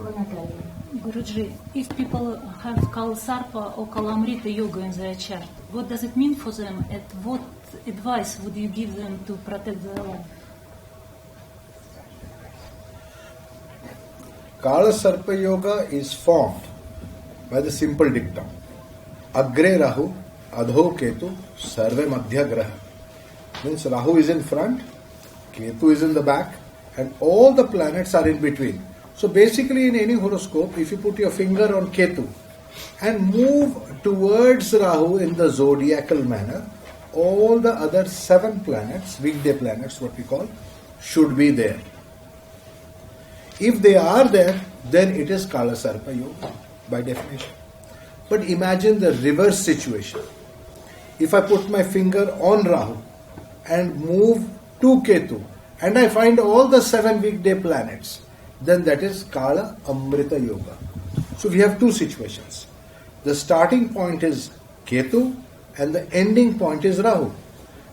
Guruji, if people have Kaal Sarpa or Kaal Amrita yoga in their chart, what does it mean for them and what advice would you give them to protect their life? Kaal Sarpa yoga is formed by the simple dictum. Agre Rahu, Adho Ketu, Sarve Madhya Graha. Means Rahu is in front, Ketu is in the back, and all the planets are in between. So basically in any horoscope, if you put your finger on Ketu and move towards Rahu in the zodiacal manner, all the other 7 planets, weekday planets what we call, should be there. If they are there, then it is Kaal Sarpa yoga by definition. But imagine the reverse situation. If I put my finger on Rahu and move to Ketu and I find all the 7 weekday planets, then that is Kaal Amrita yoga. So we have 2 situations. The starting point is Ketu and the ending point is Rahu.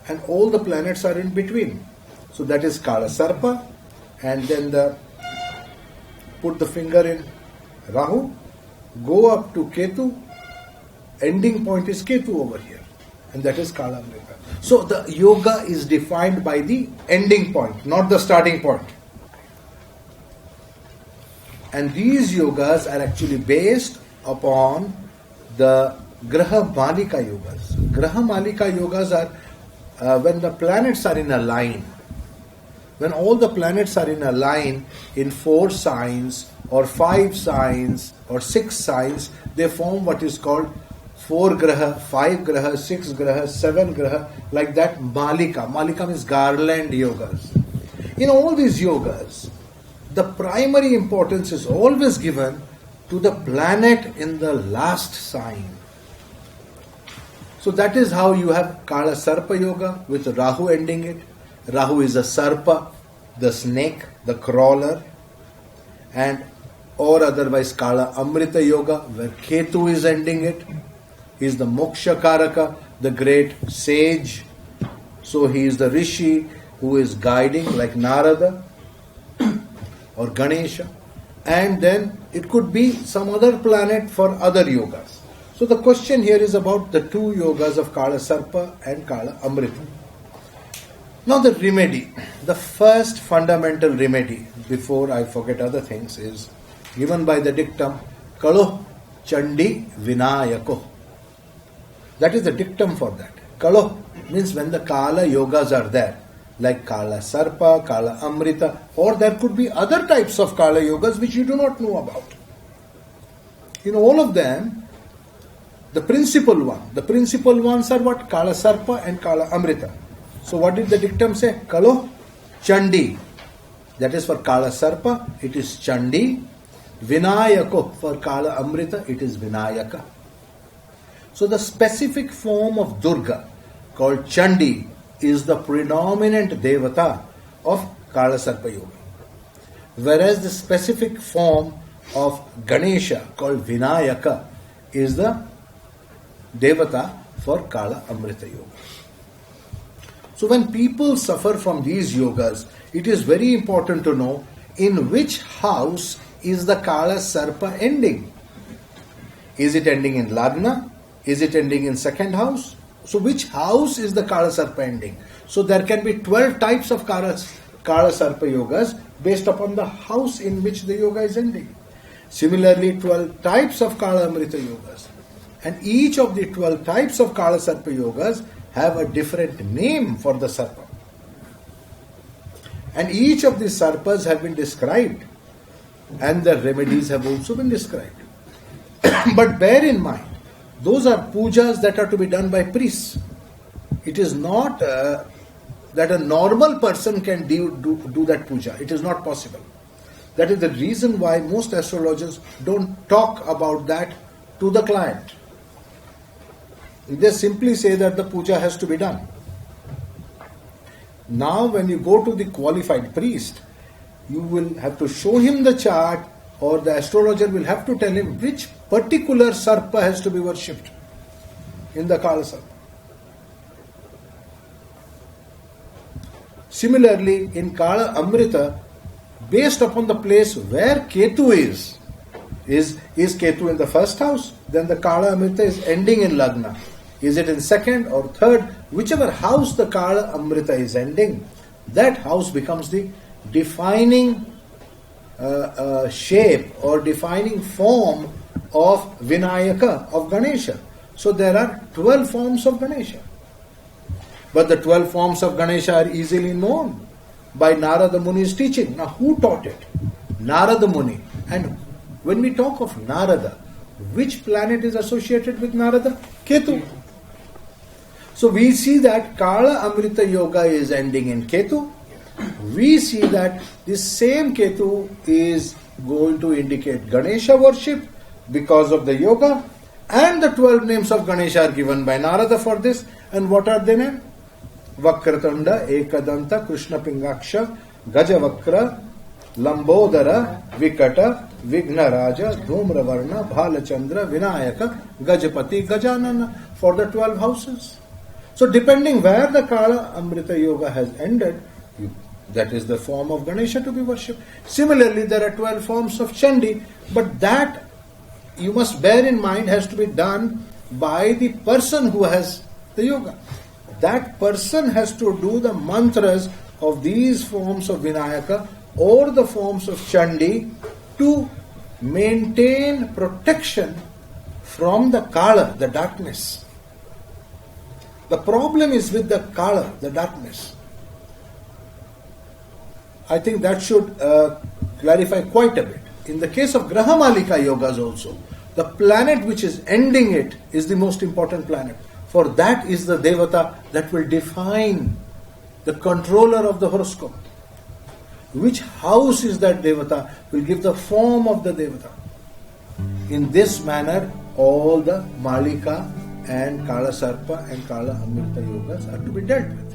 And all the planets are in between. So that is Kaal Sarpa, and then put the finger in Rahu, go up to Ketu, ending point is Ketu over here. And that is Kaal Amrita. So the yoga is defined by the ending point, not the starting point. And these yogas are actually based upon the Graha Malika yogas. Graha Malika yogas are when the planets are in a line. When all the planets are in a line in 4 signs or 5 signs or 6 signs, they form what is called 4 graha, 5 graha, 6 graha, 7 graha, like that Malika. Malika means garland yogas. In all these yogas, the primary importance is always given to the planet in the last sign. So that is how you have Kaal Sarpa yoga with Rahu ending it. Rahu is a Sarpa, the snake, the crawler, and or otherwise Kaal Amrita yoga where Ketu is ending it. He is the Moksha Karaka, the great sage. So he is the Rishi who is guiding like Narada or Ganesha, and then it could be some other planet for other yogas. So the question here is about the 2 yogas of Kaal Sarpa and Kaal Amrita. Now the remedy, the first fundamental remedy, before I forget other things, is given by the dictum, Kalo Chandi Vinayako. That is the dictum for that. Kalo means when the Kala yogas are there, like Kaal Sarpa, Kaal Amrita, or there could be other types of Kala yogas which you do not know about. In all of them, the principal ones are what? Kaal Sarpa and Kaal Amrita. So what did the dictum say? Kalo Chandi. That is for Kaal Sarpa, it is Chandi. Vinayako, for Kaal Amrita, it is Vinayaka. So the specific form of Durga, called Chandi, is the predominant devata of Kaal Sarpa yoga. Whereas the specific form of Ganesha, called Vinayaka, is the devata for Kaal Amrita yoga. So when people suffer from these yogas, it is very important to know in which house is the Kaal Sarpa ending. Is it ending in Lagna? Is it ending in second house? So which house is the Kaal Sarpa ending? So there can be 12 types of Kaal Sarpa yogas based upon the house in which the yoga is ending. Similarly, 12 types of Kaal Amrita yogas. And each of the 12 types of Kaal Sarpa yogas have a different name for the Sarpa. And each of these Sarpas have been described. And the remedies have also been described. But bear in mind, those are pujas that are to be done by priests. It is not that a normal person can do that puja. It is not possible. That is the reason why most astrologers don't talk about that to the client. They simply say that the puja has to be done. Now when you go to the qualified priest, you will have to show him the chart, or the astrologer will have to tell him which particular Sarpa has to be worshipped in the Kaal Sarpa. Similarly, in Kaal Amrita, based upon the place where Ketu is, Is Ketu in the first house? Then the Kala Amrita is ending in Lagna. Is it in second or third? Whichever house the Kala Amrita is ending, that house becomes the defining shape or defining form of Vinayaka, of Ganesha. So there are 12 forms of Ganesha. But the 12 forms of Ganesha are easily known by Narada Muni's teaching. Now who taught it? Narada Muni. And when we talk of Narada, which planet is associated with Narada? Ketu. So we see that Kala Amrita Yoga is ending in Ketu. We see that this same Ketu is going to indicate Ganesha worship because of the yoga, and the 12 names of Ganesha are given by Narada for this. And what are they named? Vakratanda, Ekadanta, Krishna Pingaksha, Gajavakra, Lambodara, Vikata, Vignaraja, Dhumravarna, Bhalachandra, Vinayaka, Gajapati, Gajanana, for the 12 houses. So depending where the Kala Amrita Yoga has ended, that is the form of Ganesha to be worshipped. Similarly, there are 12 forms of Chandi, but that you must bear in mind has to be done by the person who has the yoga. That person has to do the mantras of these forms of Vinayaka or the forms of Chandi to maintain protection from the Kala, the darkness. The problem is with the Kala, the darkness. I think that should clarify quite a bit. In the case of Grahamalika yogas also, the planet which is ending it is the most important planet. For that is the Devata that will define the controller of the horoscope. Which house is that Devata will give the form of the Devata. In this manner, all the Malika and Kala Sarpa and Kala Amrita yogas are to be dealt with.